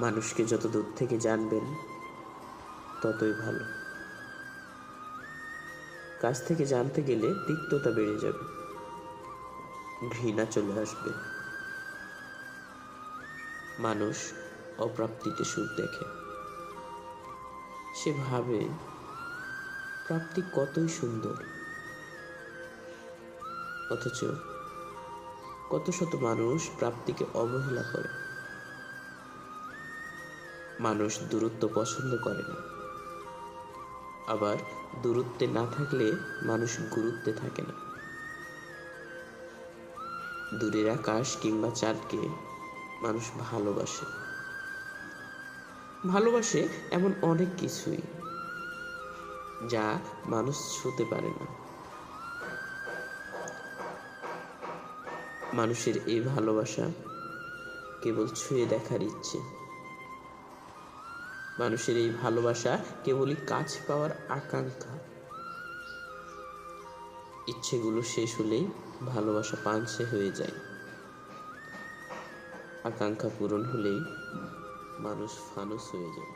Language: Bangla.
মানুষকে যত দূর থেকে জানবেন ততই ভালো। কাছ থেকে জানতে গেলে তিক্ততা বেড়ে যাবে, ঘৃণা চলে আসবে। মানুষ অপ্রাপ্তিতে সুখ দেখে, সে ভাবে প্রাপ্তি কতই সুন্দর, অথচ কত শত মানুষ প্রাপ্তিকে অবহেলা করে। মানুষ দূরত্ব পছন্দ করে না, আবার দূরত্বে না থাকলে মানুষ গুরুত্বে থাকে না। দূরের আকাশ কিংবা চাঁদকে মানুষ ভালোবাসে, ভালোবাসে এমন অনেক কিছুই যা মানুষ ছুঁতে পারে না। মানুষের এই ভালোবাসা কেবল ছুঁয়ে দেখার ইচ্ছে, মানুষের এই ভালোবাসা কেবলই কাছ পাওয়ার আকাঙ্ক্ষা। ইচ্ছেগুলো শেষ হলেই ভালোবাসা পাঞ্ছে হয়ে যায়, আকাঙ্ক্ষা পূরণ হলেই মানুষ ফানুস হয়ে যায়।